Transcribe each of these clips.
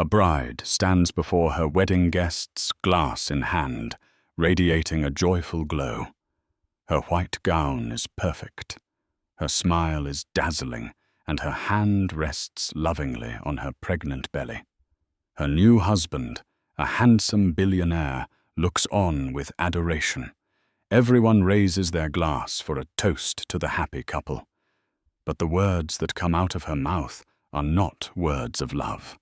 A bride stands before her wedding guests, glass in hand, radiating a joyful glow. Her white gown is perfect. Her smile is dazzling, and her hand rests lovingly on her pregnant belly. Her new husband, a handsome billionaire, looks on with adoration. Everyone raises their glass for a toast to the happy couple. But the words that come out of her mouth are not words of love.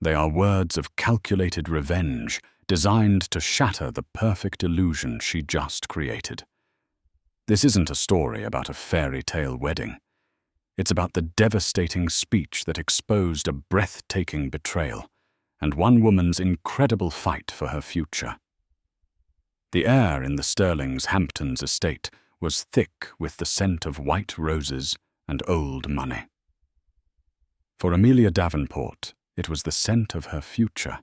They are words of calculated revenge, designed to shatter the perfect illusion she just created. This isn't a story about a fairy tale wedding. It's about the devastating speech that exposed a breathtaking betrayal and one woman's incredible fight for her future. The air in the Sterling's Hamptons estate was thick with the scent of white roses and old money. For Amelia Davenport, it was the scent of her future,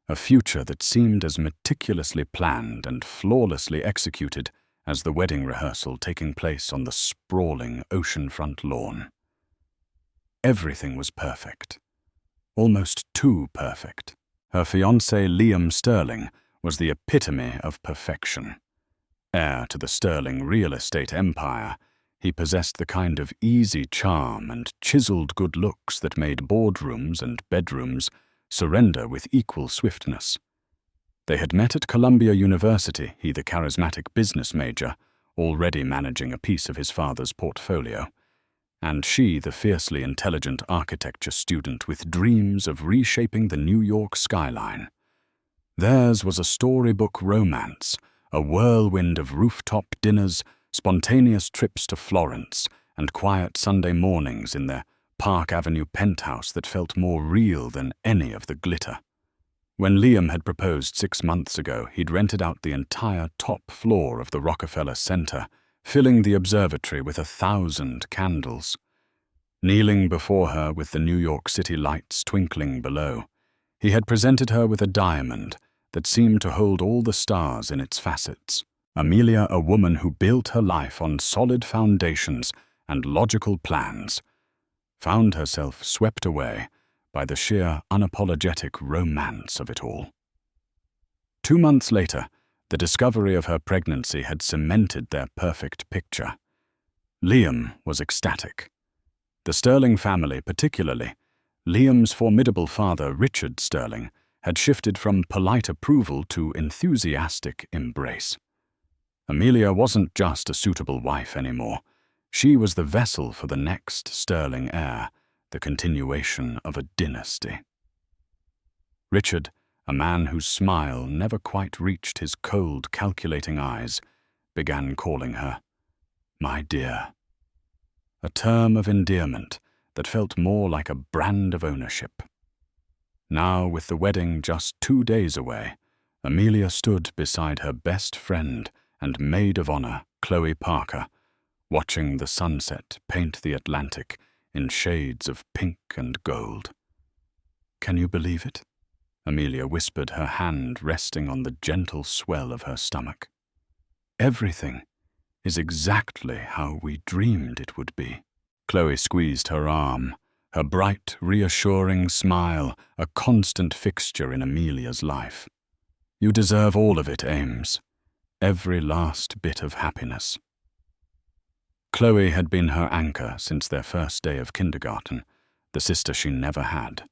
a future that seemed as meticulously planned and flawlessly executed as the wedding rehearsal taking place on the sprawling oceanfront lawn. Everything was perfect, almost too perfect. Her fiancé Liam Sterling was the epitome of perfection. Heir to the Sterling real estate empire, he possessed the kind of easy charm and chiseled good looks that made boardrooms and bedrooms surrender with equal swiftness. They had met at Columbia University, he the charismatic business major, already managing a piece of his father's portfolio, and she the fiercely intelligent architecture student with dreams of reshaping the New York skyline. Theirs was a storybook romance, a whirlwind of rooftop dinners, spontaneous trips to Florence, and quiet Sunday mornings in their Park Avenue penthouse that felt more real than any of the glitter. When Liam had proposed 6 months ago, he'd rented out the entire top floor of the Rockefeller Center, filling the observatory with 1,000 candles. Kneeling before her with the New York City lights twinkling below, he had presented her with a diamond that seemed to hold all the stars in its facets. Amelia, a woman who built her life on solid foundations and logical plans, found herself swept away by the sheer unapologetic romance of it all. 2 months later, the discovery of her pregnancy had cemented their perfect picture. Liam was ecstatic. The Sterling family, particularly Liam's formidable father, Richard Sterling, had shifted from polite approval to enthusiastic embrace. Amelia wasn't just a suitable wife anymore. She was the vessel for the next Sterling heir, the continuation of a dynasty. Richard, a man whose smile never quite reached his cold, calculating eyes, began calling her "my dear," a term of endearment that felt more like a brand of ownership. Now, with the wedding just 2 days away, Amelia stood beside her best friend and maid of honor, Chloe Parker, watching the sunset paint the Atlantic in shades of pink and gold. "Can you believe it?" Amelia whispered, her hand resting on the gentle swell of her stomach. "Everything is exactly how we dreamed it would be." Chloe squeezed her arm, her bright, reassuring smile a constant fixture in Amelia's life. "You deserve all of it, Ames. Every last bit of happiness." Chloe had been her anchor since their first day of kindergarten, the sister she never had.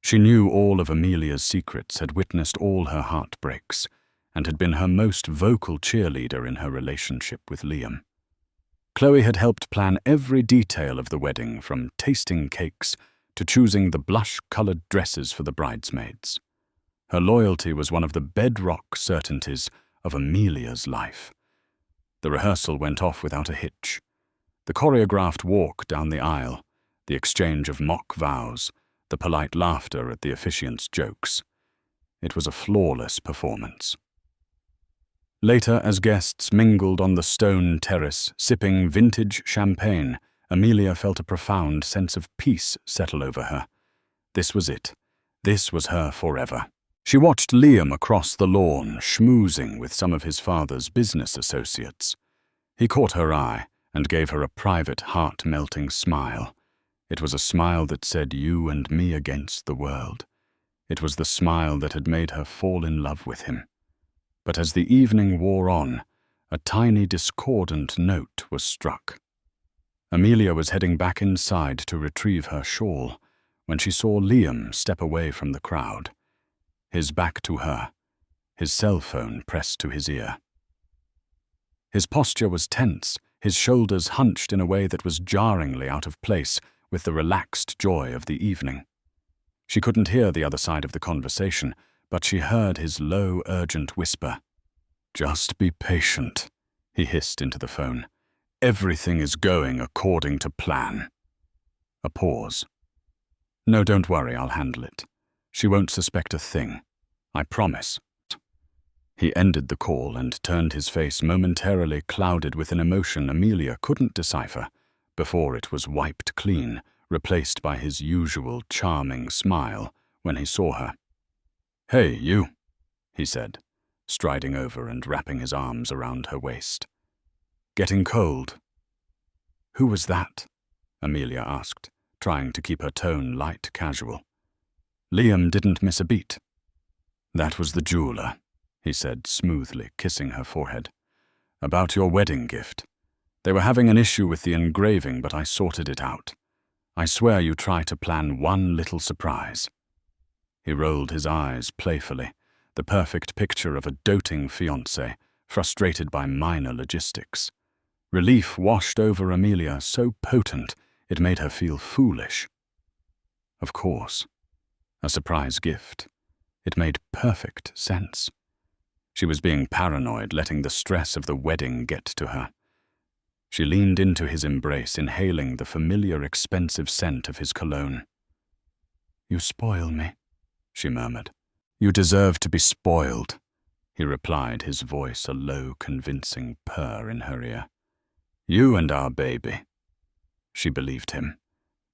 She knew all of Amelia's secrets, had witnessed all her heartbreaks, and had been her most vocal cheerleader in her relationship with Liam. Chloe had helped plan every detail of the wedding, from tasting cakes to choosing the blush-colored dresses for the bridesmaids. Her loyalty was one of the bedrock certainties of Amelia's life. The rehearsal went off without a hitch. The choreographed walk down the aisle, the exchange of mock vows, the polite laughter at the officiant's jokes. It was a flawless performance. Later, as guests mingled on the stone terrace, sipping vintage champagne, Amelia felt a profound sense of peace settle over her. This was it. This was her forever. She watched Liam across the lawn, schmoozing with some of his father's business associates. He caught her eye and gave her a private, heart-melting smile. It was a smile that said you and me against the world. It was the smile that had made her fall in love with him. But as the evening wore on, a tiny discordant note was struck. Amelia was heading back inside to retrieve her shawl when she saw Liam step away from the crowd, his back to her, his cell phone pressed to his ear. His posture was tense, his shoulders hunched in a way that was jarringly out of place with the relaxed joy of the evening. She couldn't hear the other side of the conversation, but she heard his low, urgent whisper. "Just be patient," he hissed into the phone. "Everything is going according to plan." A pause. "No, don't worry, I'll handle it. She won't suspect a thing. I promise." He ended the call and turned his face momentarily clouded with an emotion Amelia couldn't decipher before it was wiped clean, replaced by his usual charming smile when he saw her. "Hey, you," he said, striding over and wrapping his arms around her waist. "Getting cold?" "Who was that?" Amelia asked, trying to keep her tone light casual. Liam didn't miss a beat. "That was the jeweler," he said smoothly, kissing her forehead. "About your wedding gift. They were having an issue with the engraving, but I sorted it out. I swear you try to plan one little surprise." He rolled his eyes playfully, the perfect picture of a doting fiancé, frustrated by minor logistics. Relief washed over Amelia so potent it made her feel foolish. Of course. A surprise gift. It made perfect sense. She was being paranoid, letting the stress of the wedding get to her. She leaned into his embrace, inhaling the familiar, expensive scent of his cologne. "You spoil me," she murmured. "You deserve to be spoiled," he replied, his voice a low, convincing purr in her ear. "You and our baby." She believed him.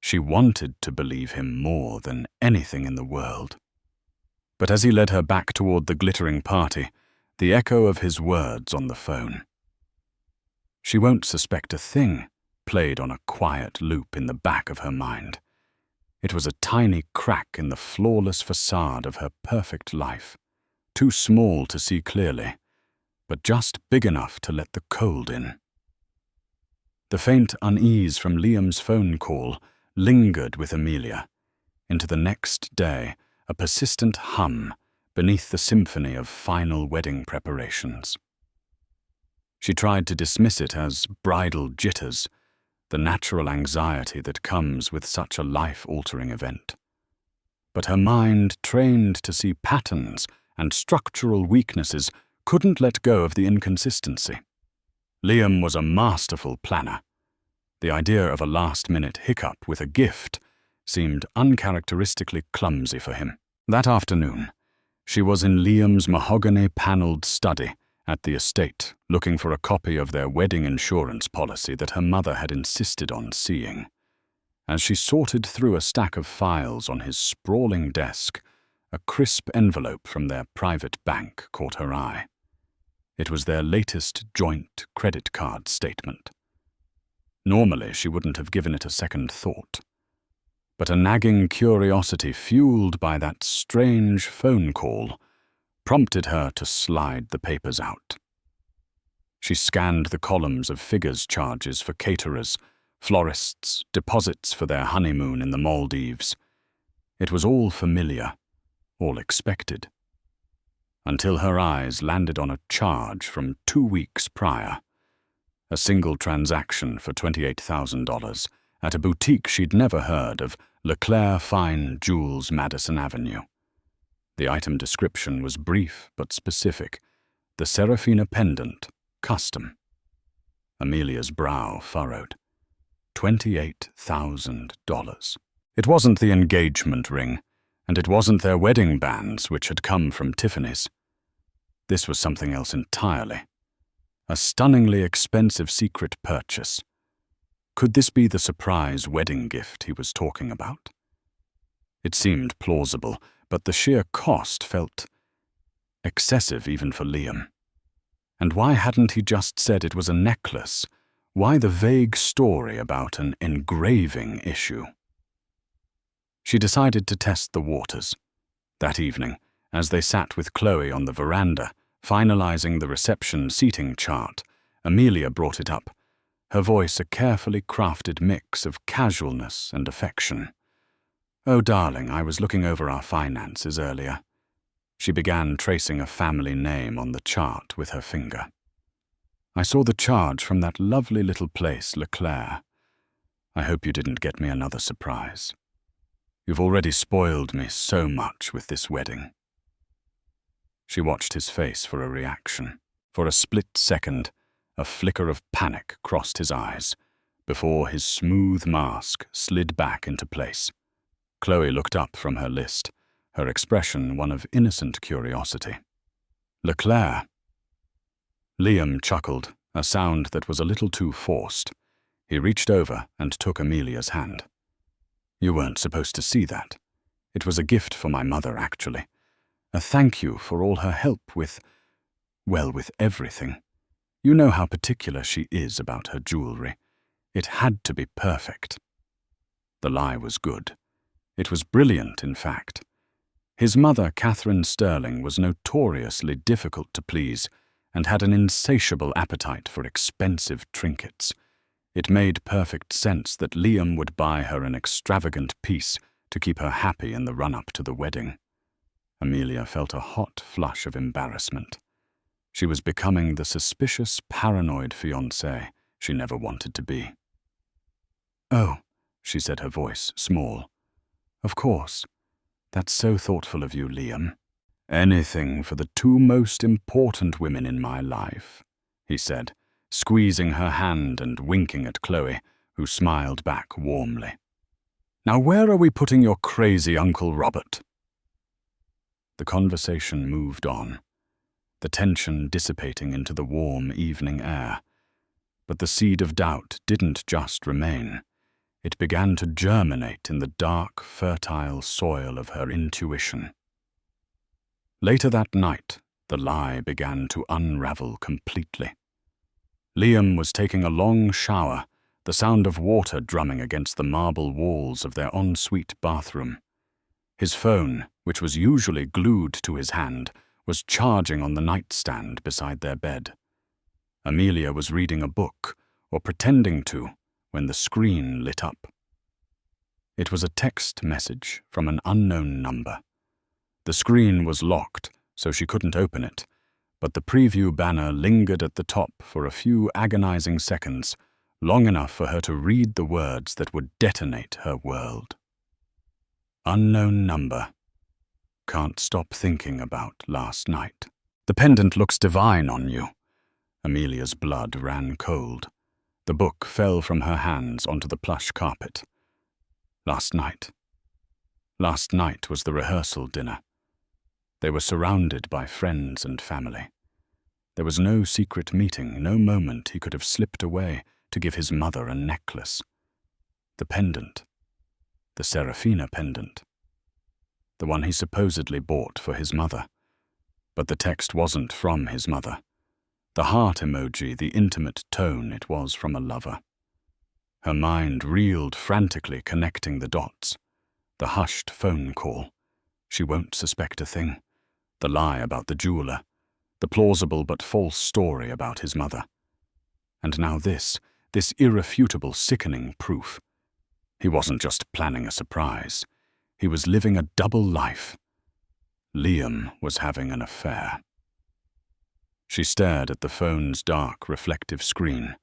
She wanted to believe him more than anything in the world. But as he led her back toward the glittering party, the echo of his words on the phone. "She won't suspect a thing," played on a quiet loop in the back of her mind. It was a tiny crack in the flawless facade of her perfect life, too small to see clearly, but just big enough to let the cold in. The faint unease from Liam's phone call lingered with Amelia. Into the next day, a persistent hum beneath the symphony of final wedding preparations. She tried to dismiss it as bridal jitters, the natural anxiety that comes with such a life-altering event. But her mind, trained to see patterns and structural weaknesses, couldn't let go of the inconsistency. Liam was a masterful planner. The idea of a last-minute hiccup with a gift seemed uncharacteristically clumsy for him. That afternoon, she was in Liam's mahogany-paneled study at the estate, looking for a copy of their wedding insurance policy that her mother had insisted on seeing. As she sorted through a stack of files on his sprawling desk, a crisp envelope from their private bank caught her eye. It was their latest joint credit card statement. Normally, she wouldn't have given it a second thought. But a nagging curiosity fueled by that strange phone call prompted her to slide the papers out. She scanned the columns of figures charges for caterers, florists, deposits for their honeymoon in the Maldives. It was all familiar, all expected. Until her eyes landed on a charge from 2 weeks prior. A single transaction for $28,000 at a boutique she'd never heard of, Leclerc Fine Jewels, Madison Avenue. The item description was brief but specific. The Serafina pendant, custom. Amelia's brow furrowed. $28,000. It wasn't the engagement ring, and it wasn't their wedding bands which had come from Tiffany's. This was something else entirely. A stunningly expensive secret purchase. Could this be the surprise wedding gift he was talking about? It seemed plausible, but the sheer cost felt excessive even for Liam. And why hadn't he just said it was a necklace? Why the vague story about an engraving issue? She decided to test the waters. That evening, as they sat with Chloe on the veranda, finalizing the reception seating chart, Amelia brought it up, her voice a carefully crafted mix of casualness and affection. "Oh, darling, I was looking over our finances earlier." She began tracing a family name on the chart with her finger. "I saw the charge from that lovely little place, Leclerc. I hope you didn't get me another surprise. You've already spoiled me so much with this wedding." She watched his face for a reaction. For a split second, a flicker of panic crossed his eyes, before his smooth mask slid back into place. Chloe looked up from her list, her expression one of innocent curiosity. "Leclerc?" Liam chuckled, a sound that was a little too forced. He reached over and took Amelia's hand. "You weren't supposed to see that. It was a gift for my mother, actually. A thank you for all her help with everything. You know how particular she is about her jewelry. It had to be perfect." The lie was good. It was brilliant, in fact. His mother, Catherine Sterling, was notoriously difficult to please and had an insatiable appetite for expensive trinkets. It made perfect sense that Liam would buy her an extravagant piece to keep her happy in the run-up to the wedding. Amelia felt a hot flush of embarrassment. She was becoming the suspicious, paranoid fiancée she never wanted to be. "Oh," she said, her voice small. "Of course. That's so thoughtful of you, Liam." "Anything for the two most important women in my life," he said, squeezing her hand and winking at Chloe, who smiled back warmly. "Now where are we putting your crazy Uncle Robert?" The conversation moved on, the tension dissipating into the warm evening air. But the seed of doubt didn't just remain. It began to germinate in the dark, fertile soil of her intuition. Later that night, the lie began to unravel completely. Liam was taking a long shower, the sound of water drumming against the marble walls of their ensuite bathroom. His phone, which was usually glued to his hand, was charging on the nightstand beside their bed. Amelia was reading a book, or pretending to, when the screen lit up. It was a text message from an unknown number. The screen was locked, so she couldn't open it, but the preview banner lingered at the top for a few agonizing seconds, long enough for her to read the words that would detonate her world. Unknown number. Can't stop thinking about last night. The pendant looks divine on you. Amelia's blood ran cold. The book fell from her hands onto the plush carpet. Last night. Last night was the rehearsal dinner. They were surrounded by friends and family. There was no secret meeting, no moment he could have slipped away to give his mother a necklace. The pendant. The Serafina pendant. The one he supposedly bought for his mother. But the text wasn't from his mother. The heart emoji, the intimate tone, it was from a lover. Her mind reeled frantically, connecting the dots. The hushed phone call. She won't suspect a thing. The lie about the jeweler. The plausible but false story about his mother. And now this irrefutable, sickening proof. He wasn't just planning a surprise. He was living a double life. Liam was having an affair. She stared at the phone's dark, reflective screen,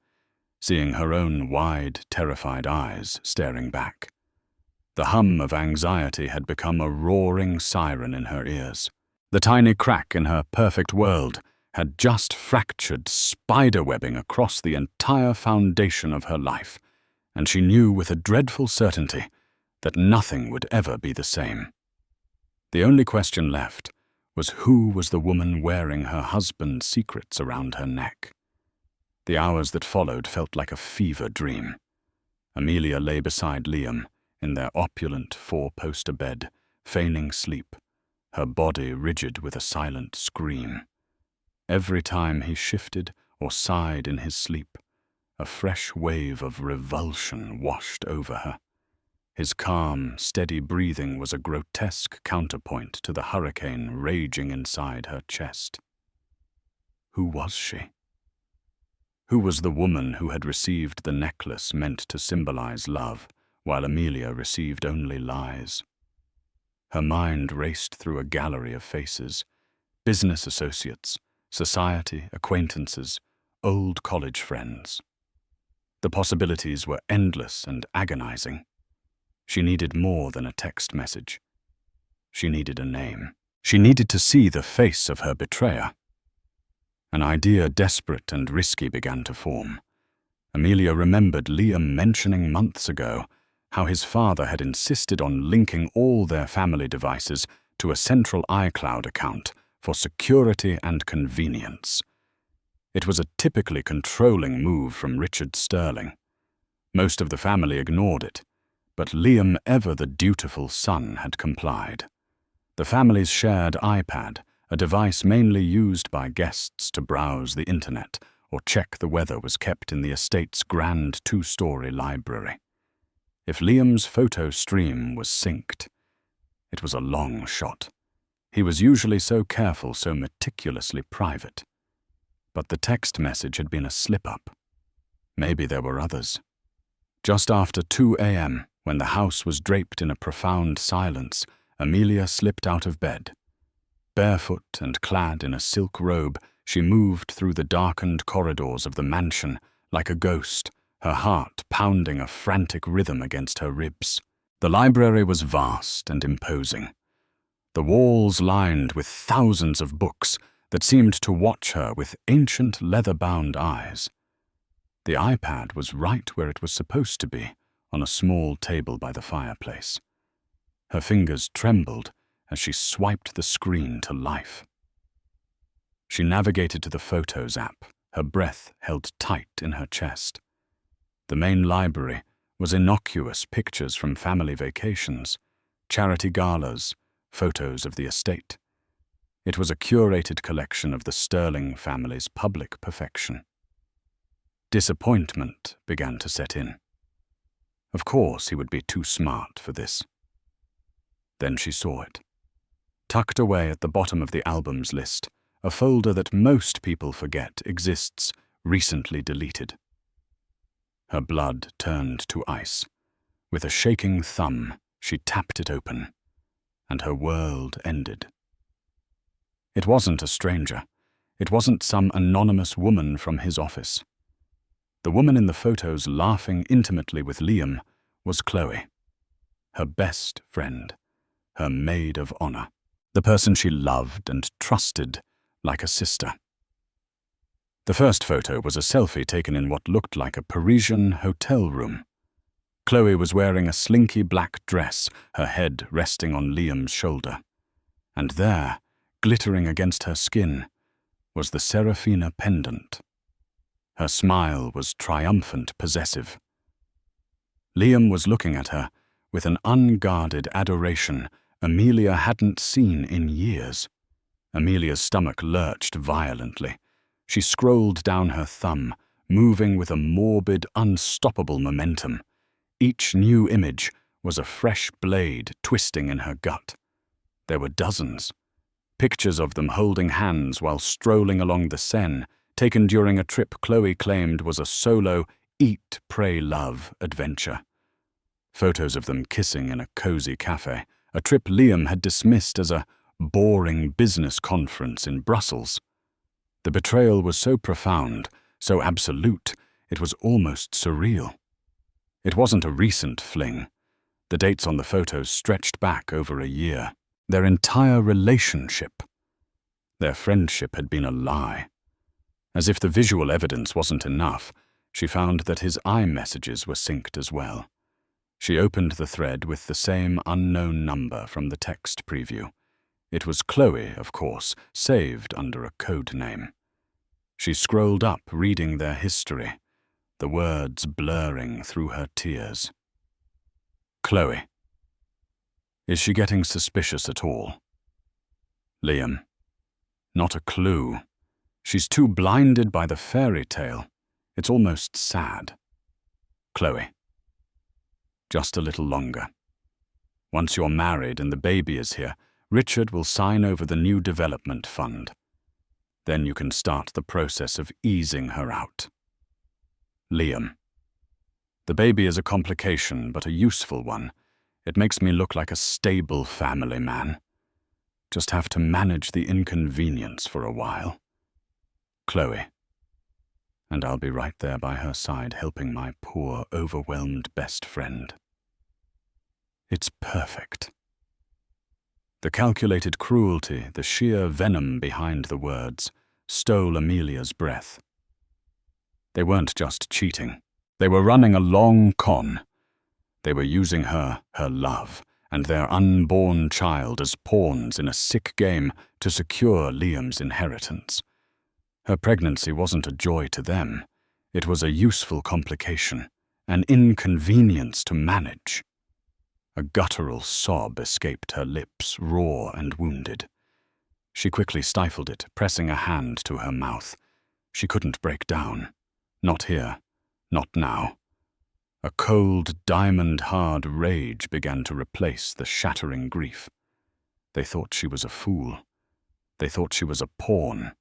seeing her own wide, terrified eyes staring back. The hum of anxiety had become a roaring siren in her ears. The tiny crack in her perfect world had just fractured, spiderwebbing across the entire foundation of her life, and she knew with a dreadful certainty that nothing would ever be the same. The only question left was who was the woman wearing her husband's secrets around her neck. The hours that followed felt like a fever dream. Amelia lay beside Liam in their opulent four-poster bed, feigning sleep, her body rigid with a silent scream. Every time he shifted or sighed in his sleep, a fresh wave of revulsion washed over her. His calm, steady breathing was a grotesque counterpoint to the hurricane raging inside her chest. Who was she? Who was the woman who had received the necklace meant to symbolize love, while Amelia received only lies? Her mind raced through a gallery of faces: business associates, society, acquaintances, old college friends. The possibilities were endless and agonizing. She needed more than a text message. She needed a name. She needed to see the face of her betrayer. An idea desperate and risky began to form. Amelia remembered Liam mentioning months ago how his father had insisted on linking all their family devices to a central iCloud account for security and convenience. It was a typically controlling move from Richard Sterling. Most of the family ignored it, but Liam, ever the dutiful son, had complied. The family's shared iPad, a device mainly used by guests to browse the internet or check the weather, was kept in the estate's grand 2-story library. If Liam's photo stream was synced, it was a long shot. He was usually so careful, so meticulously private. But the text message had been a slip-up. Maybe there were others. Just after 2 a.m., when the house was draped in a profound silence, Amelia slipped out of bed. Barefoot and clad in a silk robe, she moved through the darkened corridors of the mansion like a ghost, her heart pounding a frantic rhythm against her ribs. The library was vast and imposing, the walls lined with thousands of books that seemed to watch her with ancient leather-bound eyes. The iPad was right where it was supposed to be, on a small table by the fireplace. Her fingers trembled as she swiped the screen to life. She navigated to the Photos app, her breath held tight in her chest. The main library was innocuous pictures from family vacations, charity galas, photos of the estate. It was a curated collection of the Sterling family's public perfection. Disappointment began to set in. Of course he would be too smart for this. Then she saw it. Tucked away at the bottom of the albums list, a folder that most people forget exists, recently deleted. Her blood turned to ice. With a shaking thumb, she tapped it open, and her world ended. It wasn't a stranger. It wasn't some anonymous woman from his office. The woman in the photos laughing intimately with Liam was Chloe, her best friend, her maid of honor, the person she loved and trusted like a sister. The first photo was a selfie taken in what looked like a Parisian hotel room. Chloe was wearing a slinky black dress, her head resting on Liam's shoulder. And there, glittering against her skin, was the Serafina pendant. Her smile was triumphant, possessive. Liam was looking at her with an unguarded adoration Amelia hadn't seen in years. Amelia's stomach lurched violently. She scrolled down her thumb, moving with a morbid, unstoppable momentum. Each new image was a fresh blade twisting in her gut. There were dozens. Pictures of them holding hands while strolling along the Seine, taken during a trip Chloe claimed was a solo eat, pray, love adventure. Photos of them kissing in a cozy cafe, a trip Liam had dismissed as a boring business conference in Brussels. The betrayal was so profound, so absolute, it was almost surreal. It wasn't a recent fling. The dates on the photos stretched back over a year. Their entire relationship. Their friendship had been a lie. As if the visual evidence wasn't enough, she found that his iMessages were synced as well. She opened the thread with the same unknown number from the text preview. It was Chloe, of course, saved under a code name. She scrolled up, reading their history, the words blurring through her tears. Chloe. Is she getting suspicious at all? Liam. Not a clue. She's too blinded by the fairy tale. It's almost sad. Chloe. Just a little longer. Once you're married and the baby is here, Richard will sign over the new development fund. Then you can start the process of easing her out. Liam. The baby is a complication, but a useful one. It makes me look like a stable family man. Just have to manage the inconvenience for a while. Chloe. And I'll be right there by her side, helping my poor, overwhelmed best friend. It's perfect. The calculated cruelty, the sheer venom behind the words, stole Amelia's breath. They weren't just cheating. They were running a long con. They were using her love, and their unborn child as pawns in a sick game to secure Liam's inheritance. Her pregnancy wasn't a joy to them. It was a useful complication, an inconvenience to manage. A guttural sob escaped her lips, raw and wounded. She quickly stifled it, pressing a hand to her mouth. She couldn't break down. Not here. Not now. A cold, diamond-hard rage began to replace the shattering grief. They thought she was a fool. They thought she was a pawn.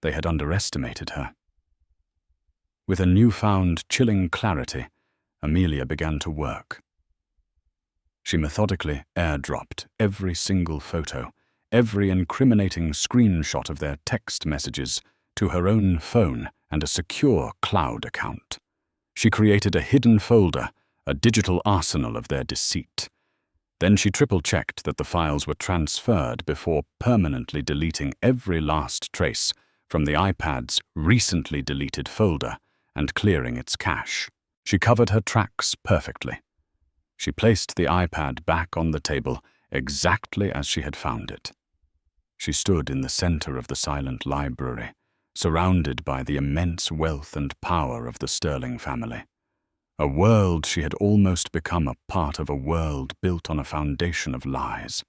They had underestimated her. With a newfound, chilling clarity, Amelia began to work. She methodically airdropped every single photo, every incriminating screenshot of their text messages to her own phone and a secure cloud account. She created a hidden folder, a digital arsenal of their deceit. Then she triple-checked that the files were transferred before permanently deleting every last trace from the iPad's recently deleted folder and clearing its cache. She covered her tracks perfectly. She placed the iPad back on the table exactly as she had found it. She stood in the center of the silent library, surrounded by the immense wealth and power of the Sterling family. A world she had almost become a part of a world built on a foundation of lies.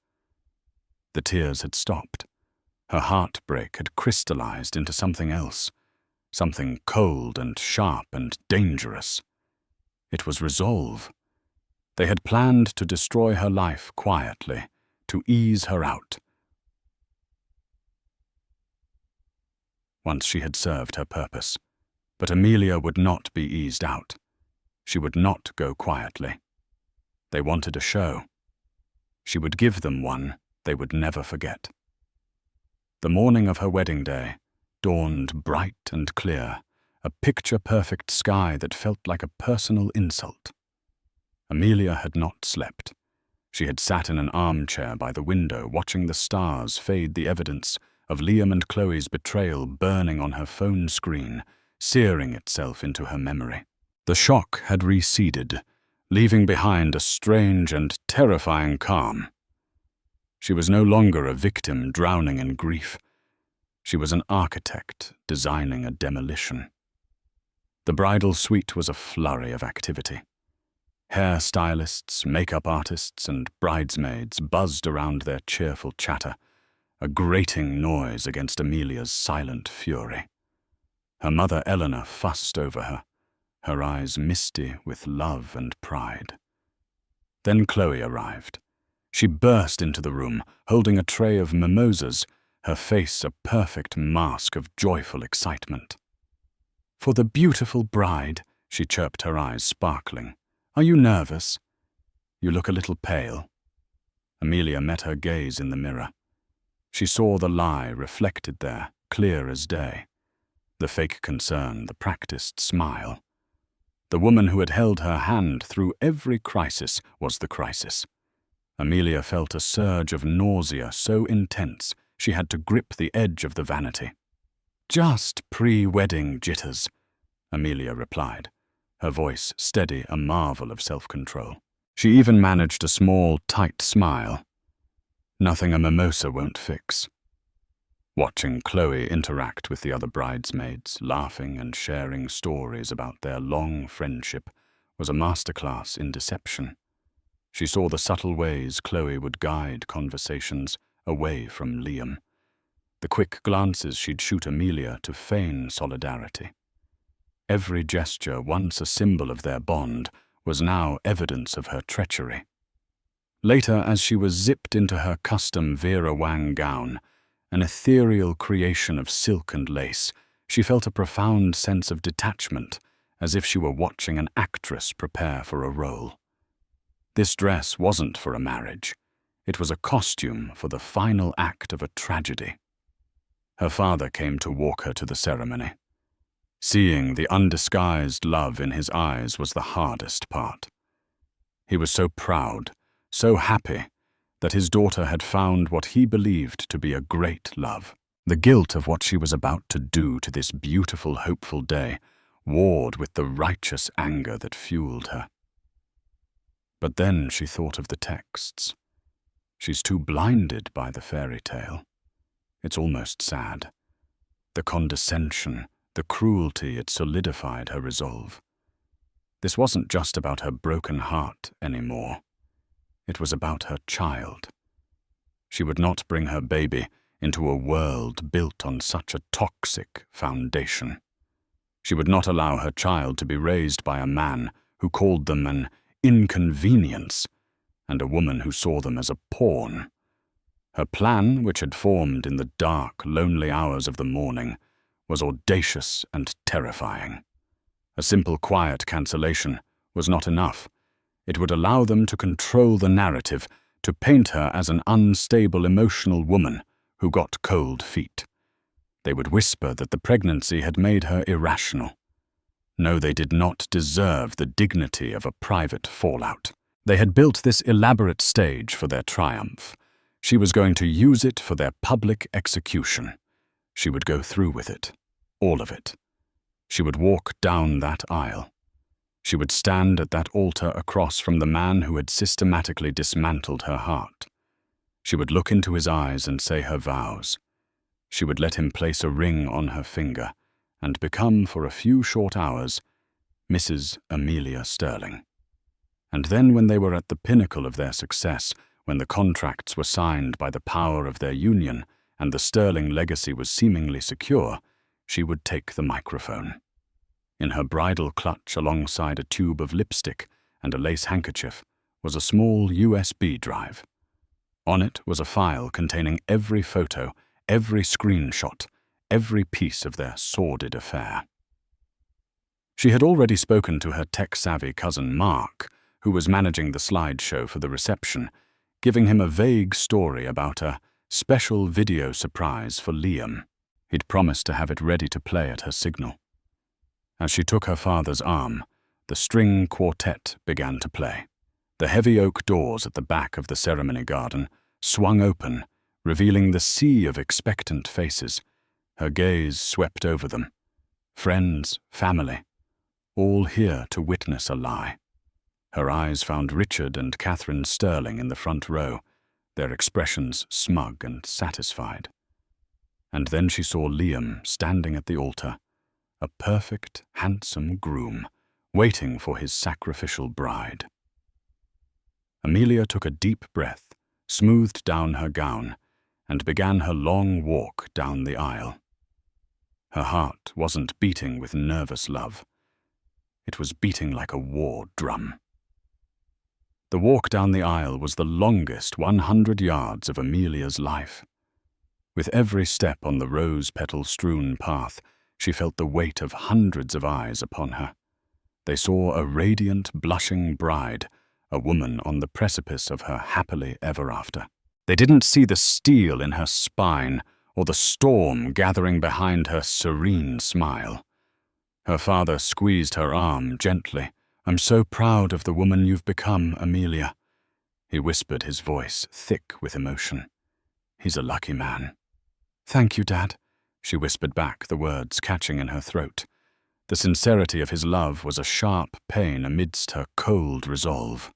The tears had stopped. Her heartbreak had crystallized into something else, something cold and sharp and dangerous. It was resolve. They had planned to destroy her life quietly, to ease her out. Once she had served her purpose. But Amelia would not be eased out. She would not go quietly. They wanted a show. She would give them one they would never forget. The morning of her wedding day dawned bright and clear, a picture-perfect sky that felt like a personal insult. Amelia had not slept. She had sat in an armchair by the window, watching the stars fade the evidence of Liam and Chloe's betrayal burning on her phone screen, searing itself into her memory. The shock had receded, leaving behind a strange and terrifying calm. She was no longer a victim drowning in grief. She was an architect designing a demolition. The bridal suite was a flurry of activity. Hairstylists, makeup artists, and bridesmaids buzzed around their cheerful chatter, a grating noise against Amelia's silent fury. Her mother Eleanor fussed over her, her eyes misty with love and pride. Then Chloe arrived. She burst into the room, holding a tray of mimosas, her face a perfect mask of joyful excitement. "For the beautiful bride," she chirped, her eyes sparkling. "Are you nervous? You look a little pale." Amelia met her gaze in the mirror. She saw the lie reflected there, clear as day. The fake concern, the practiced smile. The woman who had held her hand through every crisis was the crisis. Amelia felt a surge of nausea so intense she had to grip the edge of the vanity. "Just pre-wedding jitters," Amelia replied, her voice steady, a marvel of self-control. She even managed a small, tight smile. Nothing a mimosa won't fix. Watching Chloe interact with the other bridesmaids, laughing and sharing stories about their long friendship, was a masterclass in deception. She saw the subtle ways Chloe would guide conversations away from Liam, the quick glances she'd shoot Amelia to feign solidarity. Every gesture, once a symbol of their bond, was now evidence of her treachery. Later, as she was zipped into her custom Vera Wang gown, an ethereal creation of silk and lace, she felt a profound sense of detachment, as if she were watching an actress prepare for a role. This dress wasn't for a marriage. It was a costume for the final act of a tragedy. Her father came to walk her to the ceremony. Seeing the undisguised love in his eyes was the hardest part. He was so proud, so happy, that his daughter had found what he believed to be a great love. The guilt of what she was about to do to this beautiful, hopeful day warred with the righteous anger that fueled her. But then she thought of the texts. She's too blinded by the fairy tale. It's almost sad. The condescension, the cruelty, it solidified her resolve. This wasn't just about her broken heart anymore. It was about her child. She would not bring her baby into a world built on such a toxic foundation. She would not allow her child to be raised by a man who called them an inconvenience and a woman who saw them as a pawn. Her plan, which had formed in the dark, lonely hours of the morning, was audacious and terrifying. A simple quiet cancellation was not enough. It would allow them to control the narrative, to paint her as an unstable emotional woman who got cold feet. They would whisper that the pregnancy had made her irrational. No, they did not deserve the dignity of a private fallout. They had built this elaborate stage for their triumph. She was going to use it for their public execution. She would go through with it, all of it. She would walk down that aisle. She would stand at that altar across from the man who had systematically dismantled her heart. She would look into his eyes and say her vows. She would let him place a ring on her finger and become, for a few short hours, Mrs. Amelia Sterling. And then, when they were at the pinnacle of their success, when the contracts were signed by the power of their union and the Sterling legacy was seemingly secure, she would take the microphone. In her bridal clutch, alongside a tube of lipstick and a lace handkerchief, was a small USB drive. On it was a file containing every photo, every screenshot, every piece of their sordid affair. She had already spoken to her tech-savvy cousin Mark, who was managing the slideshow for the reception, giving him a vague story about a special video surprise for Liam. He'd promised to have it ready to play at her signal. As she took her father's arm, the string quartet began to play. The heavy oak doors at the back of the ceremony garden swung open, revealing the sea of expectant faces. Her gaze swept over them. Friends, family, all here to witness a lie. Her eyes found Richard and Catherine Sterling in the front row, their expressions smug and satisfied. And then she saw Liam standing at the altar, a perfect, handsome groom, waiting for his sacrificial bride. Amelia took a deep breath, smoothed down her gown, and began her long walk down the aisle. Her heart wasn't beating with nervous love. It was beating like a war drum. The walk down the aisle was the longest 100 yards of Amelia's life. With every step on the rose-petal-strewn path, she felt the weight of hundreds of eyes upon her. They saw a radiant, blushing bride, a woman on the precipice of her happily ever after. They didn't see the steel in her spine or the storm gathering behind her serene smile. Her father squeezed her arm gently. "I'm so proud of the woman you've become, Amelia," he whispered, his voice thick with emotion. "He's a lucky man." "Thank you, Dad," she whispered back, the words catching in her throat. The sincerity of his love was a sharp pain amidst her cold resolve.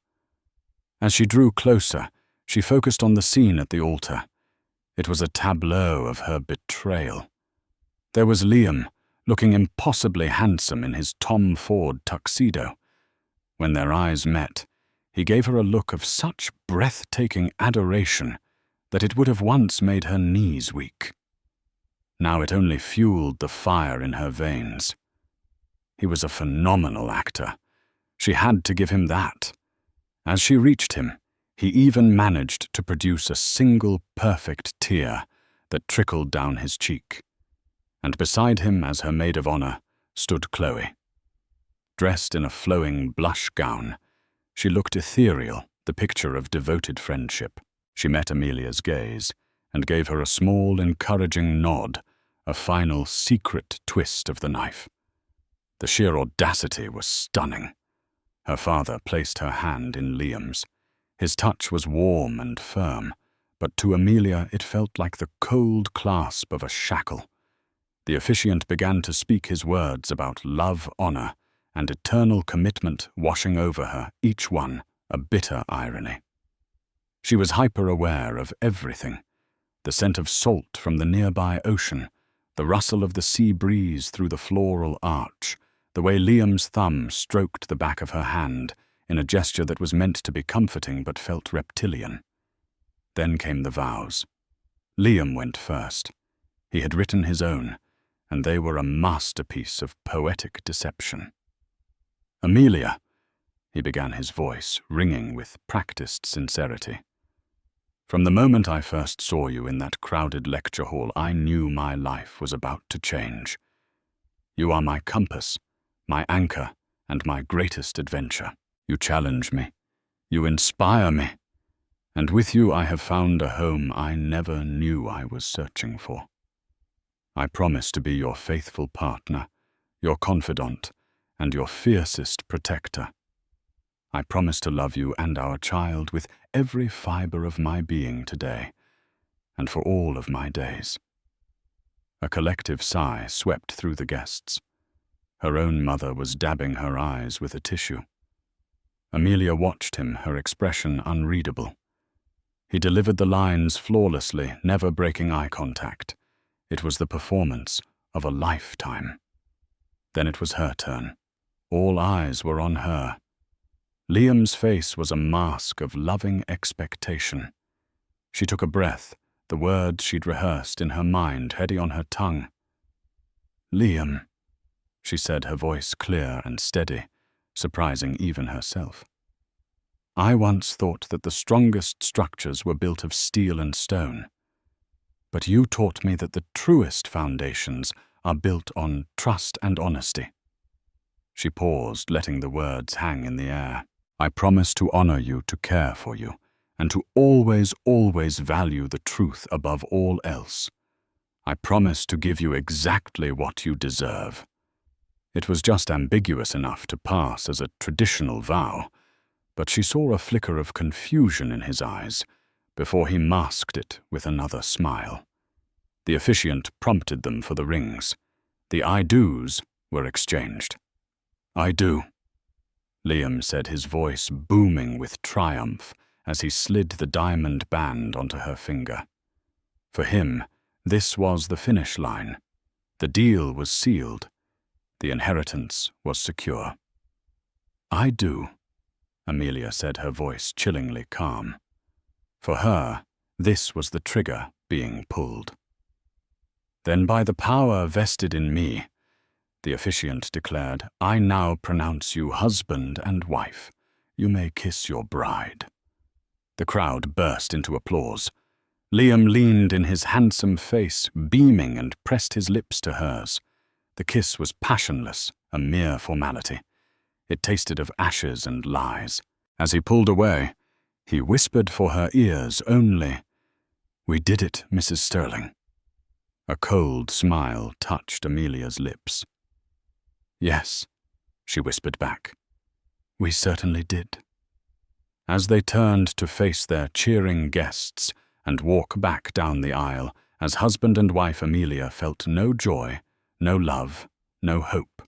As she drew closer, she focused on the scene at the altar. It was a tableau of her betrayal. There was Liam, looking impossibly handsome in his Tom Ford tuxedo. When their eyes met, he gave her a look of such breathtaking adoration that it would have once made her knees weak. Now it only fueled the fire in her veins. He was a phenomenal actor. She had to give him that. As she reached him, he even managed to produce a single perfect tear that trickled down his cheek. And beside him, as her maid of honor, stood Chloe. Dressed in a flowing blush gown, she looked ethereal, the picture of devoted friendship. She met Amelia's gaze and gave her a small, encouraging nod, a final secret twist of the knife. The sheer audacity was stunning. Her father placed her hand in Liam's. His touch was warm and firm, but to Amelia it felt like the cold clasp of a shackle. The officiant began to speak his words about love, honor, and eternal commitment washing over her, each one a bitter irony. She was hyper-aware of everything: the scent of salt from the nearby ocean, the rustle of the sea breeze through the floral arch, the way Liam's thumb stroked the back of her hand in a gesture that was meant to be comforting but felt reptilian. Then came the vows. Liam went first. He had written his own, and they were a masterpiece of poetic deception. "Amelia," he began, his voice ringing with practiced sincerity. "From the moment I first saw you in that crowded lecture hall, I knew my life was about to change. You are my compass, my anchor, and my greatest adventure. You challenge me. You inspire me. And with you I have found a home I never knew I was searching for. I promise to be your faithful partner, your confidant, and your fiercest protector. I promise to love you and our child with every fiber of my being today, and for all of my days." A collective sigh swept through the guests. Her own mother was dabbing her eyes with a tissue. Amelia watched him, her expression unreadable. He delivered the lines flawlessly, never breaking eye contact. It was the performance of a lifetime. Then it was her turn. All eyes were on her. Liam's face was a mask of loving expectation. She took a breath, the words she'd rehearsed in her mind heady on her tongue. "Liam," she said, her voice clear and steady, surprising even herself. "I once thought that the strongest structures were built of steel and stone. But you taught me that the truest foundations are built on trust and honesty." She paused, letting the words hang in the air. "I promise to honor you, to care for you, and to always, always value the truth above all else. I promise to give you exactly what you deserve." It was just ambiguous enough to pass as a traditional vow, but she saw a flicker of confusion in his eyes before he masked it with another smile. The officiant prompted them for the rings. The I do's were exchanged. "I do," Liam said, his voice booming with triumph as he slid the diamond band onto her finger. For him, this was the finish line. The deal was sealed. The inheritance was secure. "I do," Amelia said, her voice chillingly calm. For her, this was the trigger being pulled. "Then by the power vested in me," the officiant declared, "I now pronounce you husband and wife. You may kiss your bride." The crowd burst into applause. Liam leaned in his handsome face, beaming, and pressed his lips to hers. The kiss was passionless, a mere formality. It tasted of ashes and lies. As he pulled away, he whispered for her ears only, "We did it, Mrs. Sterling." A cold smile touched Amelia's lips. "Yes," she whispered back. "We certainly did." As they turned to face their cheering guests and walk back down the aisle, as husband and wife, Amelia felt no joy, no love, no hope.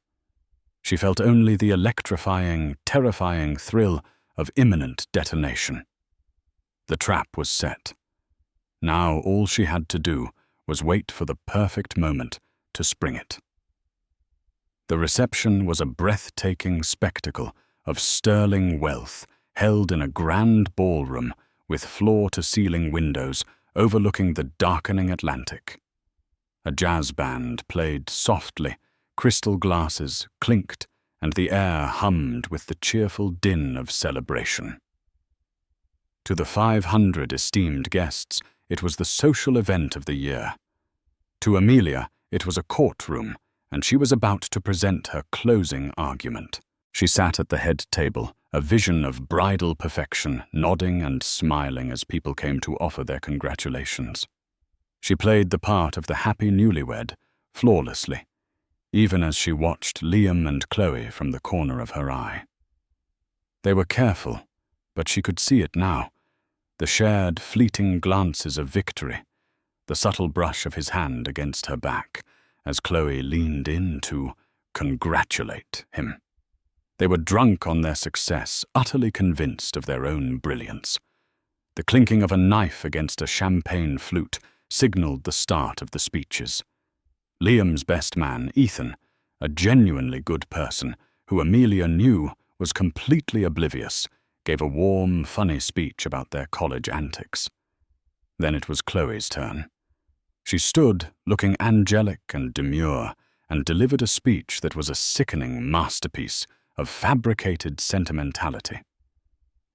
She felt only the electrifying, terrifying thrill of imminent detonation. The trap was set. Now all she had to do was wait for the perfect moment to spring it. The reception was a breathtaking spectacle of sterling wealth held in a grand ballroom with floor-to-ceiling windows overlooking the darkening Atlantic. A jazz band played softly, crystal glasses clinked, and the air hummed with the cheerful din of celebration. To the 500 esteemed guests, it was the social event of the year. To Amelia, it was a courtroom, and she was about to present her closing argument. She sat at the head table, a vision of bridal perfection, nodding and smiling as people came to offer their congratulations. She played the part of the happy newlywed, flawlessly, even as she watched Liam and Chloe from the corner of her eye. They were careful, but she could see it now, the shared, fleeting glances of victory, the subtle brush of his hand against her back, as Chloe leaned in to congratulate him. They were drunk on their success, utterly convinced of their own brilliance. The clinking of a knife against a champagne flute signaled the start of the speeches. Liam's best man, Ethan, a genuinely good person who Amelia knew was completely oblivious, gave a warm, funny speech about their college antics. Then it was Chloe's turn. She stood, looking angelic and demure, and delivered a speech that was a sickening masterpiece of fabricated sentimentality.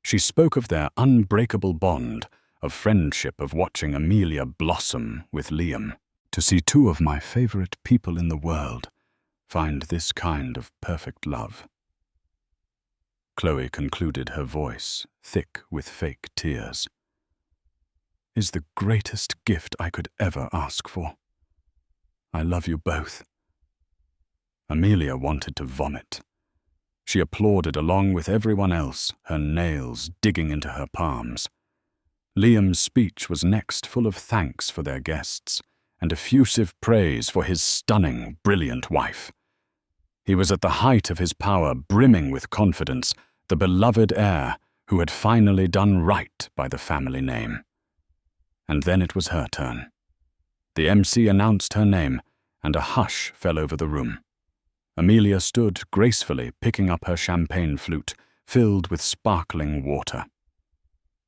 She spoke of their unbreakable bond, of friendship, of watching Amelia blossom with Liam. To see two of my favorite people in the world find this kind of perfect love. Chloe concluded, her voice thick with fake tears. Is the greatest gift I could ever ask for. I love you both. Amelia wanted to vomit. She applauded along with everyone else, her nails digging into her palms. Liam's speech was next, full of thanks for their guests and effusive praise for his stunning, brilliant wife. He was at the height of his power, brimming with confidence, the beloved heir who had finally done right by the family name. And then it was her turn. The MC announced her name, and a hush fell over the room. Amelia stood gracefully picking up her champagne flute, filled with sparkling water.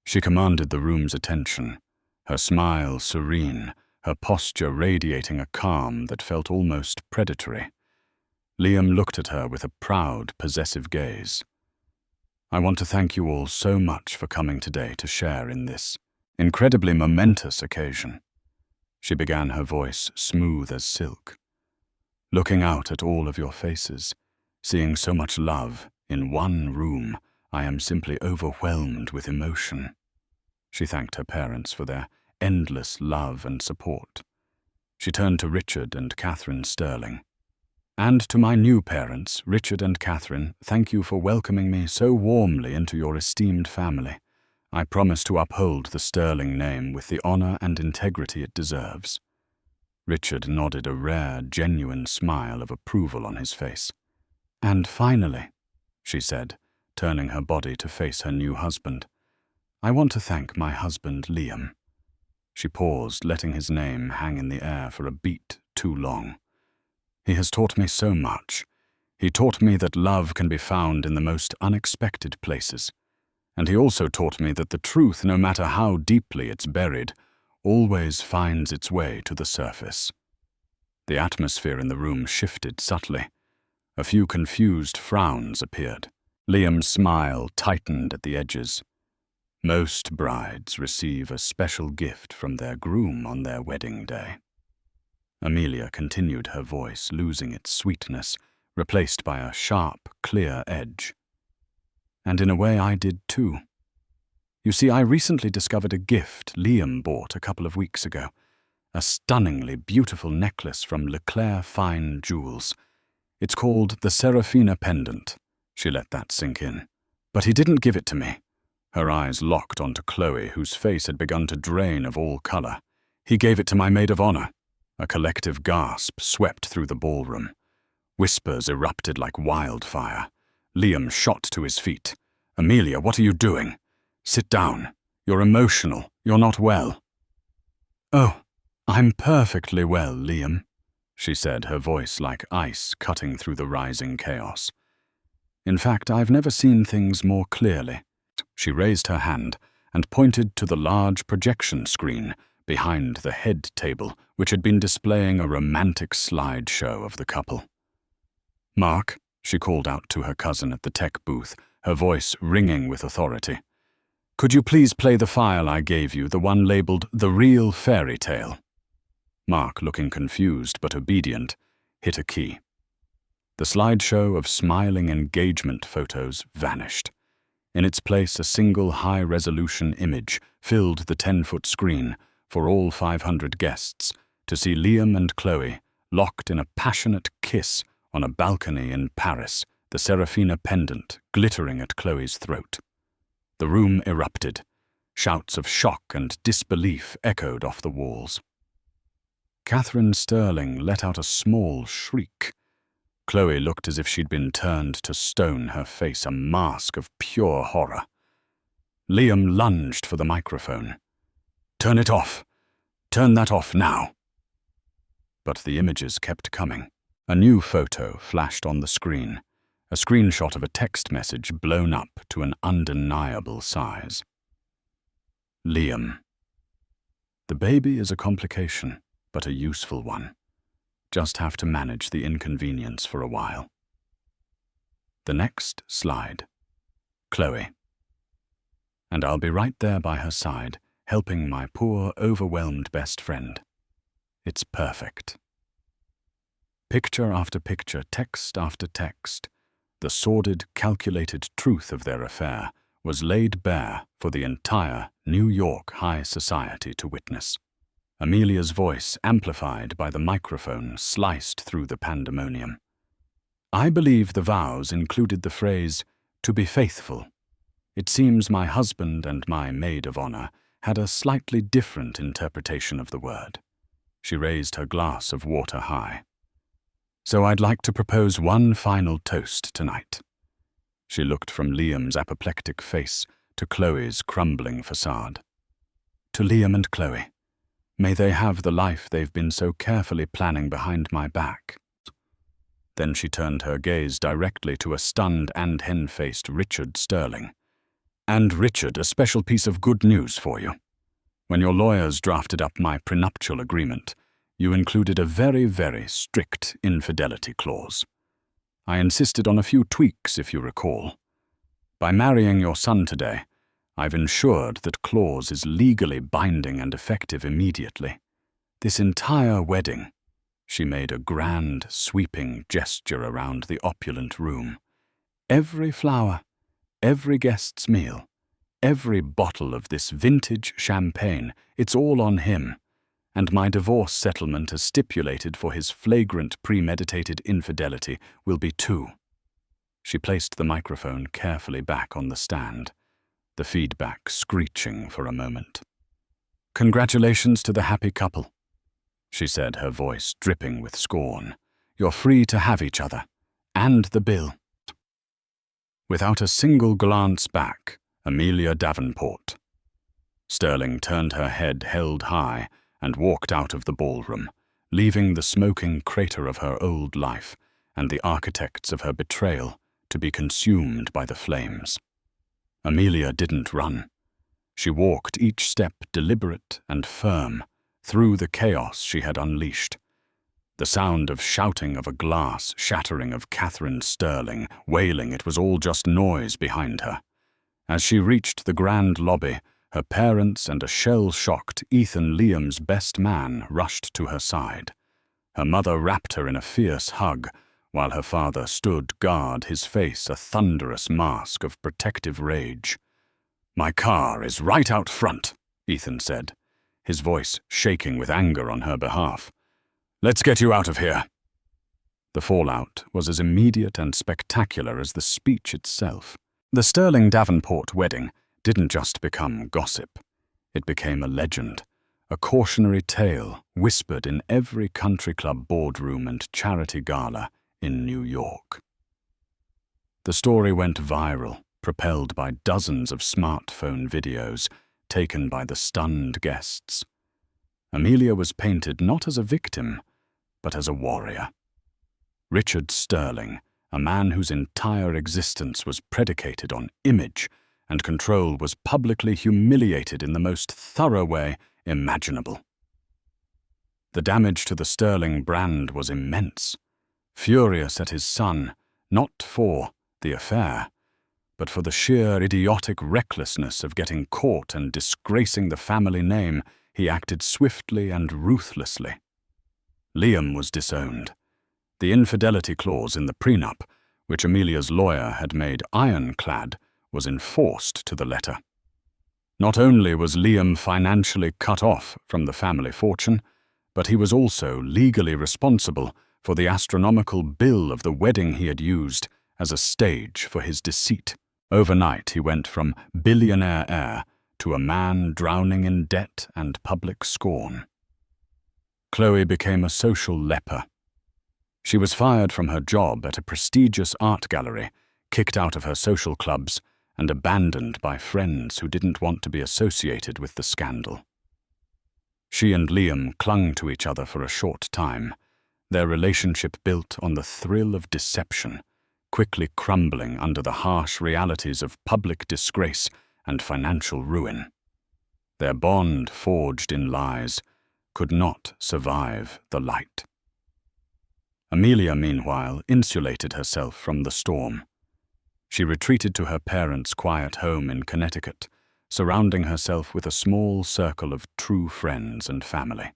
She commanded the room's attention, her smile serene, her posture radiating a calm that felt almost predatory. Liam looked at her with a proud, possessive gaze. I want to thank you all so much for coming today to share in this incredibly momentous occasion. She began, her voice smooth as silk. Looking out at all of your faces, seeing so much love in one room, I am simply overwhelmed with emotion. She thanked her parents for their endless love and support. She turned to Richard and Catherine Sterling. And to my new parents, Richard and Catherine, thank you for welcoming me so warmly into your esteemed family. I promise to uphold the Sterling name with the honor and integrity it deserves. Richard nodded, a rare, genuine smile of approval on his face. And finally, she said, turning her body to face her new husband, I want to thank my husband, Liam. She paused, letting his name hang in the air for a beat too long. He has taught me so much. He taught me that love can be found in the most unexpected places. And he also taught me that the truth, no matter how deeply it's buried, always finds its way to the surface. The atmosphere in the room shifted subtly. A few confused frowns appeared. Liam's smile tightened at the edges. Most brides receive a special gift from their groom on their wedding day. Amelia continued, her voice losing its sweetness, replaced by a sharp, clear edge. And in a way I did too. You see, I recently discovered a gift Liam bought a couple of weeks ago. A stunningly beautiful necklace from Leclerc Fine Jewels. It's called the Serafina Pendant. She let that sink in. But he didn't give it to me. Her eyes locked onto Chloe, whose face had begun to drain of all color. He gave it to my maid of honor. A collective gasp swept through the ballroom. Whispers erupted like wildfire. Liam shot to his feet. Amelia, what are you doing? Sit down. You're emotional. You're not well. Oh, I'm perfectly well, Liam, she said, her voice like ice cutting through the rising chaos. In fact, I've never seen things more clearly. She raised her hand and pointed to the large projection screen behind the head table, which had been displaying a romantic slideshow of the couple. Mark, she called out to her cousin at the tech booth, her voice ringing with authority. "Could you please play the file I gave you, the one labeled The Real Fairytale?" Mark, looking confused but obedient, hit a key. The slideshow of smiling engagement photos vanished. In its place, a single high-resolution image filled the 10-foot screen for all 500 guests to see Liam and Chloe locked in a passionate kiss on a balcony in Paris, the Serafina pendant glittering at Chloe's throat. The room erupted. Shouts of shock and disbelief echoed off the walls. Catherine Sterling let out a small shriek. Chloe looked as if she'd been turned to stone, her face a mask of pure horror. Liam lunged for the microphone. "Turn it off. Turn that off now." But the images kept coming. A new photo flashed on the screen, a screenshot of a text message blown up to an undeniable size. Liam. "The baby is a complication, but a useful one. Just have to manage the inconvenience for a while." The next slide. Chloe. "And I'll be right there by her side, helping my poor, overwhelmed best friend. It's perfect." Picture after picture, text after text, the sordid, calculated truth of their affair was laid bare for the entire New York high society to witness. Amelia's voice, amplified by the microphone, sliced through the pandemonium. "I believe the vows included the phrase, 'to be faithful.' It seems my husband and my maid of honor had a slightly different interpretation of the word." She raised her glass of water high. "So I'd like to propose one final toast tonight." She looked from Liam's apoplectic face to Chloe's crumbling facade. "To Liam and Chloe. May they have the life they've been so carefully planning behind my back." Then she turned her gaze directly to a stunned and hen-faced Richard Sterling. "And Richard, a special piece of good news for you. When your lawyers drafted up my prenuptial agreement, you included a very, very strict infidelity clause. I insisted on a few tweaks, if you recall. By marrying your son today, I've ensured that clause is legally binding and effective immediately. This entire wedding," she made a grand, sweeping gesture around the opulent room, "every flower, every guest's meal, every bottle of this vintage champagne, it's all on him, and my divorce settlement as stipulated for his flagrant premeditated infidelity will be 2. She placed the microphone carefully back on the stand, the feedback screeching for a moment. "Congratulations to the happy couple," she said, her voice dripping with scorn. "You're free to have each other, and the bill." Without a single glance back, Amelia Davenport. Sterling turned her head held high and walked out of the ballroom, leaving the smoking crater of her old life and the architects of her betrayal to be consumed by the flames. Amelia didn't run. She walked each step deliberate and firm through the chaos she had unleashed. The sound of shouting of a glass, shattering of Catherine Sterling, wailing it was all just noise behind her. As she reached the grand lobby, her parents and a shell-shocked Ethan Liam's best man rushed to her side. Her mother wrapped her in a fierce hug, while her father stood guard, his face a thunderous mask of protective rage. "My car is right out front," Ethan said, his voice shaking with anger on her behalf. "Let's get you out of here." The fallout was as immediate and spectacular as the speech itself. The Sterling Davenport wedding didn't just become gossip. It became a legend, a cautionary tale whispered in every country club boardroom and charity gala in New York. The story went viral, propelled by dozens of smartphone videos taken by the stunned guests. Amelia was painted not as a victim, but as a warrior. Richard Sterling, a man whose entire existence was predicated on image and control, was publicly humiliated in the most thorough way imaginable. The damage to the Sterling brand was immense. Furious at his son, not for the affair, but for the sheer idiotic recklessness of getting caught and disgracing the family name. He acted swiftly and ruthlessly. Liam was disowned. The infidelity clause in the prenup, which Amelia's lawyer had made ironclad, was enforced to the letter. Not only was Liam financially cut off from the family fortune, but he was also legally responsible for the astronomical bill of the wedding he had used as a stage for his deceit. Overnight, he went from billionaire heir to a man drowning in debt and public scorn. Chloe became a social leper. She was fired from her job at a prestigious art gallery, kicked out of her social clubs, and abandoned by friends who didn't want to be associated with the scandal. She and Liam clung to each other for a short time, their relationship built on the thrill of deception, quickly crumbling under the harsh realities of public disgrace and financial ruin. Their bond, forged in lies, could not survive the light. Amelia, meanwhile, insulated herself from the storm. She retreated to her parents' quiet home in Connecticut, surrounding herself with a small circle of true friends and family.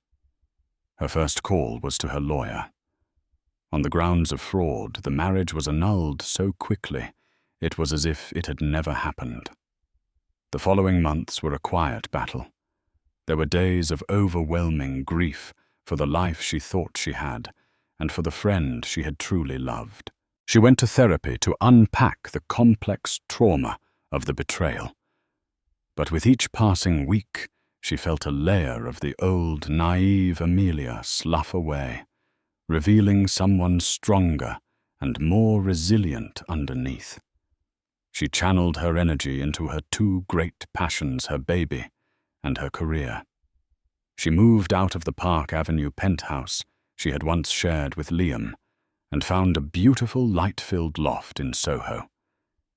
Her first call was to her lawyer. On the grounds of fraud, the marriage was annulled so quickly, it was as if it had never happened. The following months were a quiet battle. There were days of overwhelming grief for the life she thought she had, and for the friend she had truly loved. She went to therapy to unpack the complex trauma of the betrayal. But with each passing week, she felt a layer of the old, naive Amelia slough away, revealing someone stronger and more resilient underneath. She channeled her energy into her two great passions, her baby and her career. She moved out of the Park Avenue penthouse she had once shared with Liam and found a beautiful light-filled loft in Soho.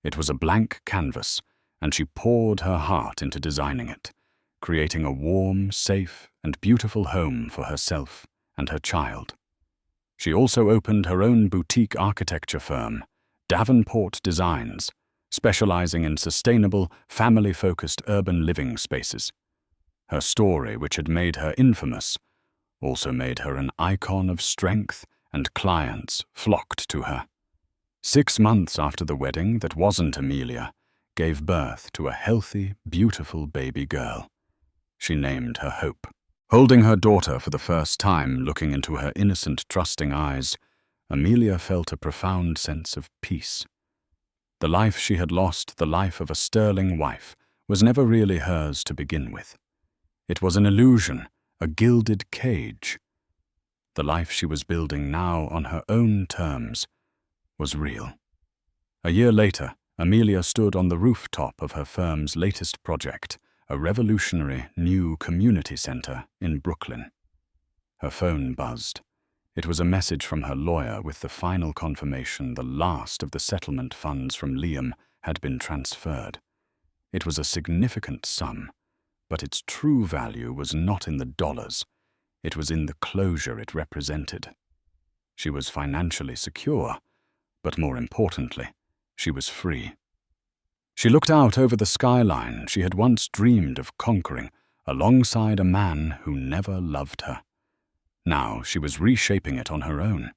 It was a blank canvas, and she poured her heart into designing it, creating a warm, safe, and beautiful home for herself and her child. She also opened her own boutique architecture firm, Davenport Designs, specializing in sustainable, family-focused urban living spaces. Her story, which had made her infamous, also made her an icon of strength, and clients flocked to her. 6 months after the wedding that wasn't Amelia gave birth to a healthy, beautiful baby girl. She named her Hope. Holding her daughter for the first time, looking into her innocent, trusting eyes, Amelia felt a profound sense of peace. The life she had lost, the life of a sterling wife, was never really hers to begin with. It was an illusion, a gilded cage. The life she was building now on her own terms was real. A year later, Amelia stood on the rooftop of her firm's latest project, a revolutionary new community center in Brooklyn. Her phone buzzed. It was a message from her lawyer with the final confirmation the last of the settlement funds from Liam had been transferred. It was a significant sum, but its true value was not in the dollars. It was in the closure it represented. She was financially secure, but more importantly, she was free. She looked out over the skyline she had once dreamed of conquering, alongside a man who never loved her. Now she was reshaping it on her own.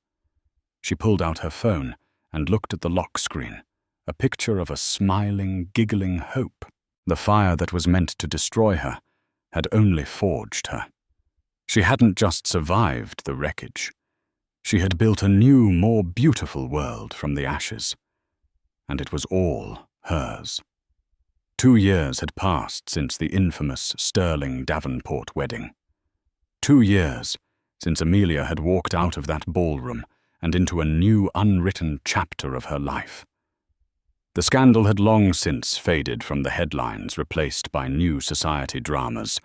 She pulled out her phone and looked at the lock screen, a picture of a smiling, giggling Hope. The fire that was meant to destroy her had only forged her. She hadn't just survived the wreckage. She had built a new, more beautiful world from the ashes. And it was all hers. 2 years had passed since the infamous Sterling Davenport wedding. 2 years since Amelia had walked out of that ballroom and into a new unwritten chapter of her life. The scandal had long since faded from the headlines, replaced by new society dramas,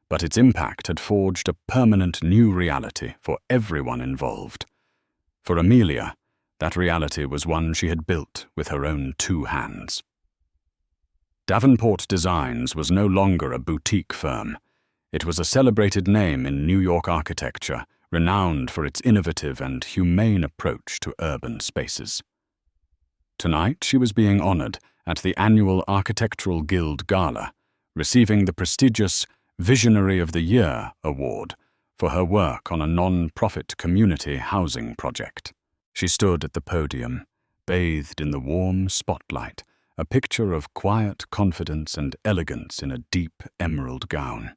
but its impact had forged a permanent new reality for everyone involved. For Amelia, that reality was one she had built with her own 2 hands. Davenport Designs was no longer a boutique firm. It was a celebrated name in New York architecture, renowned for its innovative and humane approach to urban spaces. Tonight she was being honored at the annual Architectural Guild Gala, receiving the prestigious Visionary of the Year award for her work on a non-profit community housing project. She stood at the podium, bathed in the warm spotlight, a picture of quiet confidence and elegance in a deep emerald gown.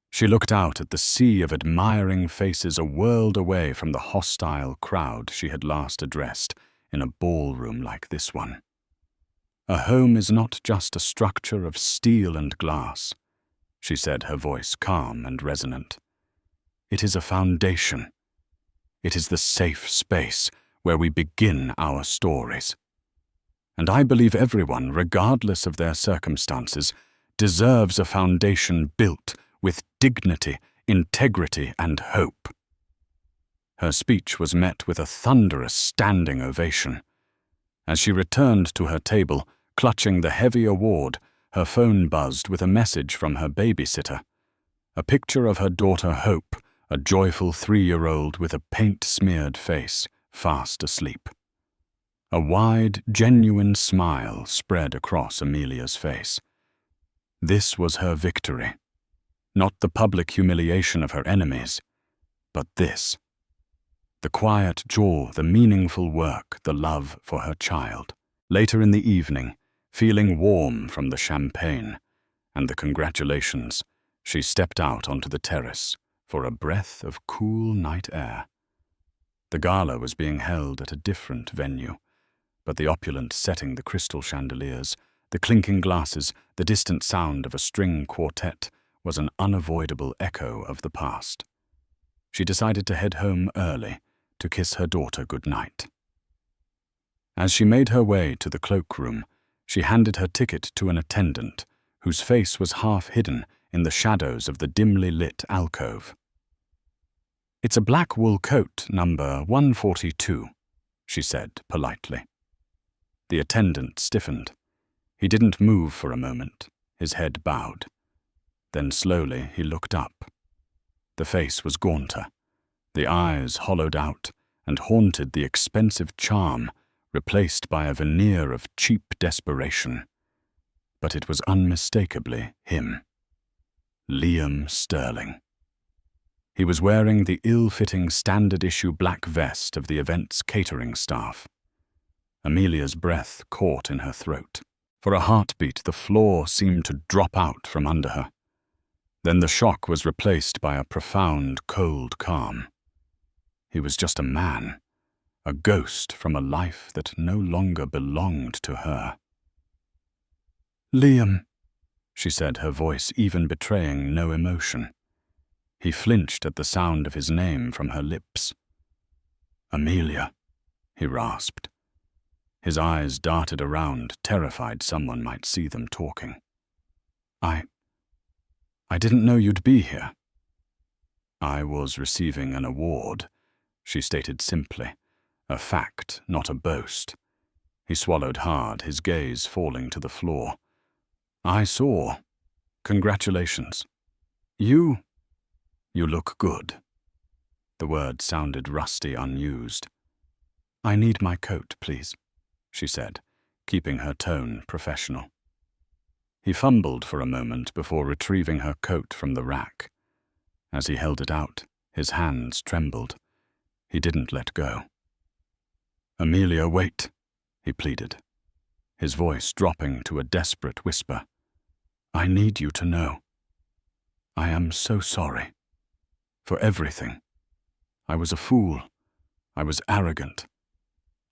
She looked out at the sea of admiring faces a world away from the hostile crowd she had last addressed in a ballroom like this one. A home is not just a structure of steel and glass, she said, her voice calm and resonant. It is a foundation. It is the safe space where we begin our stories. And I believe everyone, regardless of their circumstances, deserves a foundation built with dignity, integrity, and hope. Her speech was met with a thunderous standing ovation. As she returned to her table, clutching the heavy award, her phone buzzed with a message from her babysitter. A picture of her daughter Hope, a joyful 3-year-old with a paint-smeared face, fast asleep. A wide, genuine smile spread across Amelia's face. This was her victory. Not the public humiliation of her enemies, but this. The quiet joy, the meaningful work, the love for her child. Later in the evening, feeling warm from the champagne and the congratulations, she stepped out onto the terrace for a breath of cool night air. The gala was being held at a different venue, but the opulent setting, the crystal chandeliers, the clinking glasses, the distant sound of a string quartet was an unavoidable echo of the past. She decided to head home early to kiss her daughter goodnight. As she made her way to the cloakroom, she handed her ticket to an attendant, whose face was half hidden in the shadows of the dimly lit alcove. "It's a black wool coat, number 142, she said politely. The attendant stiffened. He didn't move for a moment, his head bowed. Then slowly he looked up. The face was gaunter, the eyes hollowed out and haunted the expensive charm replaced by a veneer of cheap desperation. But it was unmistakably him. Liam Sterling. He was wearing the ill-fitting standard-issue black vest of the event's catering staff. Amelia's breath caught in her throat. For a heartbeat, the floor seemed to drop out from under her. Then the shock was replaced by a profound, cold calm. He was just a man, a ghost from a life that no longer belonged to her. "Liam," she said, her voice even betraying no emotion. He flinched at the sound of his name from her lips. "Amelia," he rasped. His eyes darted around, terrified someone might see them talking. I didn't know you'd be here." "I was receiving an award," she stated simply. A fact, not a boast. He swallowed hard, his gaze falling to the floor. "I saw. Congratulations. You look good." The word sounded rusty, unused. "I need my coat, please," she said, keeping her tone professional. He fumbled for a moment before retrieving her coat from the rack. As he held it out, his hands trembled. He didn't let go. "Amelia, wait," he pleaded, his voice dropping to a desperate whisper. "I need you to know. I am so sorry. For everything. I was a fool. I was arrogant.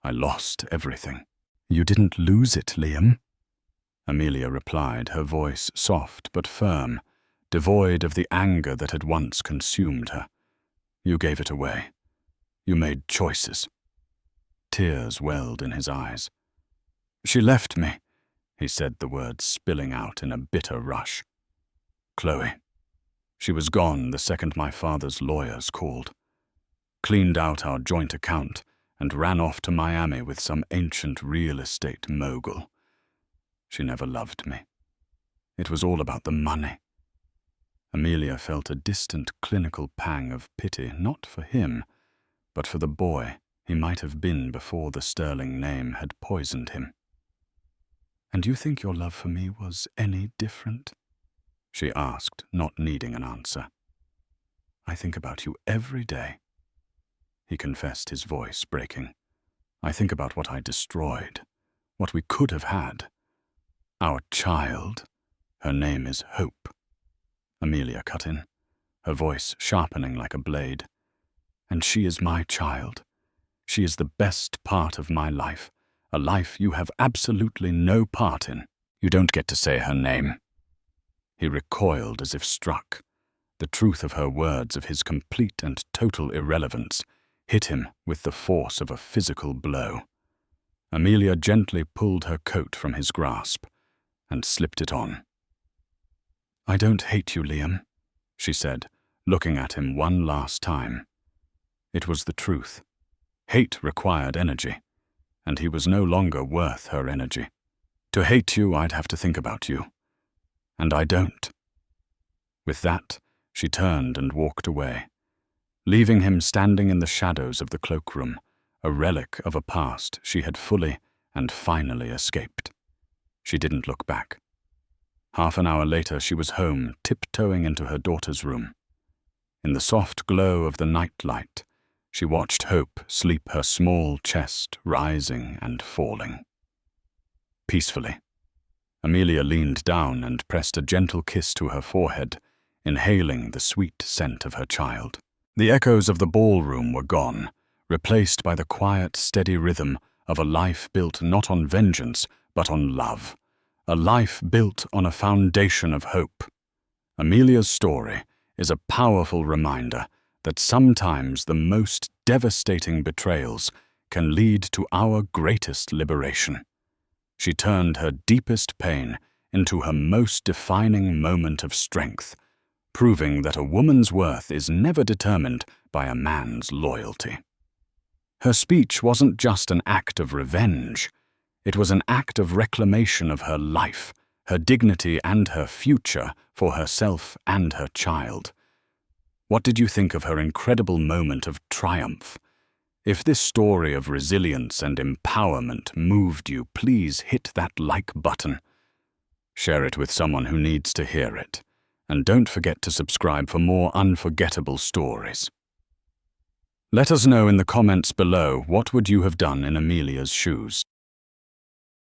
I lost everything." "You didn't lose it, Liam," Amelia replied, her voice soft but firm, devoid of the anger that had once consumed her. "You gave it away. You made choices." Tears welled in his eyes. "She left me," he said, the words spilling out in a bitter rush. "Chloe. She was gone the second my father's lawyers called. Cleaned out our joint account and ran off to Miami with some ancient real estate mogul. She never loved me. It was all about the money." Amelia felt a distant clinical pang of pity, not for him, but for the boy He might have been before the sterling name had poisoned him. "And you think your love for me was any different?" she asked, not needing an answer. "I think about you every day," he confessed, his voice breaking. "I think about what I destroyed, what we could have had. Our child, her name is Hope," Amelia cut in, her voice sharpening like a blade. "And she is my child. She is the best part of my life, a life you have absolutely no part in. You don't get to say her name." He recoiled as if struck. The truth of her words, of his complete and total irrelevance, hit him with the force of a physical blow. Amelia gently pulled her coat from his grasp and slipped it on. "I don't hate you, Liam," she said, looking at him one last time. It was the truth. Hate required energy, and he was no longer worth her energy. "To hate you, I'd have to think about you. And I don't." With that, she turned and walked away, leaving him standing in the shadows of the cloakroom, a relic of a past she had fully and finally escaped. She didn't look back. Half an hour later, she was home, tiptoeing into her daughter's room. In the soft glow of the nightlight, she watched Hope sleep, her small chest rising and falling. Peacefully, Amelia leaned down and pressed a gentle kiss to her forehead, inhaling the sweet scent of her child. The echoes of the ballroom were gone, replaced by the quiet, steady rhythm of a life built not on vengeance, but on love. A life built on a foundation of hope. Amelia's story is a powerful reminder that sometimes the most devastating betrayals can lead to our greatest liberation. She turned her deepest pain into her most defining moment of strength, proving that a woman's worth is never determined by a man's loyalty. Her speech wasn't just an act of revenge. It was an act of reclamation of her life, her dignity and her future for herself and her child. What did you think of her incredible moment of triumph? If this story of resilience and empowerment moved you, please hit that like button. Share it with someone who needs to hear it. And don't forget to subscribe for more unforgettable stories. Let us know in the comments below, what would you have done in Amelia's shoes?